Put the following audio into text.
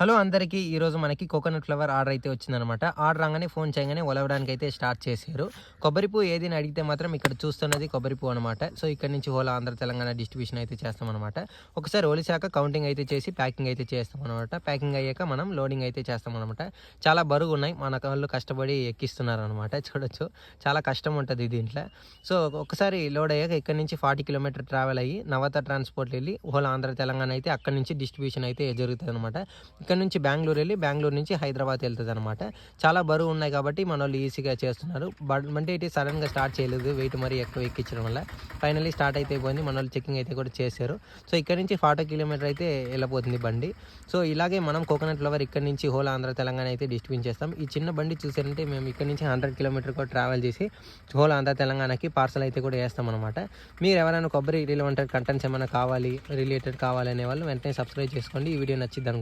Hello అందరికీ ఈరోజు మనకి కోకోనట్ ఫ్లవర్ ఆర్డర్ అయితే వచ్చిందనమాట. ఆర్డర్ రాగానే ఫోన్ చేయగానే ఒలవడానికి అయితే స్టార్ట్ చేశారు. కొబ్బరి పువ్వు ఏది అని అడిగితే మాత్రం ఇక్కడ చూస్తున్నది కొబ్బరి పువ్వు అనమాట. సో ఇక్కడ నుంచి హోల్ ఆంధ్ర తెలంగాణ డిస్ట్రిబ్యూషన్ అయితే చేస్తామన్నమాట. ఒకసారి ఒలిసాక కౌంటింగ్ అయితే చేసి ప్యాకింగ్ అయితే చేస్తామన్నమాట. ప్యాకింగ్ అయ్యాక మనం లోడింగ్ అయితే చేస్తామన్నమాట. చాలా బరువు ఉన్నాయి, మన వాళ్ళు కష్టపడి ఎక్కిస్తున్నారనమాట. చూడొచ్చు చాలా కష్టం ఉంటుంది దీంట్లో. సో ఒకసారి లోడ్ అయ్యాక ఇక్కడ నుంచి 40 కిలోమీటర్ ట్రావెల్ అయ్యి నవత ట్రాన్స్పోర్ట్ వెళ్ళి హోల్ ఆంధ్ర తెలంగాణ అయితే అక్కడ నుంచి డిస్ట్రిబ్యూషన్ అయితే జరుగుతుంది అనమాట. ఇక్కడ నుంచి బెంగళూరు వెళ్ళి బెంగళూరు నుంచి హైదరాబాద్ వెళ్తుంది అనమాట. చాలా బరువు ఉన్నాయి కాబట్టి మన వాళ్ళు ఈజీగా చేస్తున్నారు. అంటే ఇటు సడన్గా స్టార్ట్ చేయలేదు, వెయిట్ మరీ ఎక్కువ ఎక్కించడం వల్ల ఫైనల్లీ స్టార్ట్ అయితే పోయింది. మన వాళ్ళు చెకింగ్ అయితే కూడా చేశారు. సో ఇక్కడ నుంచి 40 కిలోమీటర్ అయితే వెళ్ళిపోతుంది బండి. సో ఇలాగే మనం కోకోనట్ ఫ్లవర్ ఇక్కడ నుంచి హోల్ ఆంధ్ర తెలంగాణ అయితే డిస్ట్రిబ్యూట్ చేస్తాం. ఈ చిన్న బండి చూసారంటే మేము ఇక్కడ నుంచి 100 కిలోమీటర్ కూడా ట్రావెల్ చేసి హోల్ ఆంధ్ర తెలంగాణకి పార్సల్ అయితే కూడా వేస్తాం అనమాట. మీరు ఎవరైనా కొబ్బరి రిలేవెంట్ కంటెంట్స్ ఏమైనా రిలేటెడ్ కావాలి అనే వాళ్ళు వెంటనే సబ్స్క్రైబ్ చేసుకోండి. ఈ వీడియో నచ్చిద్ది అనుకో.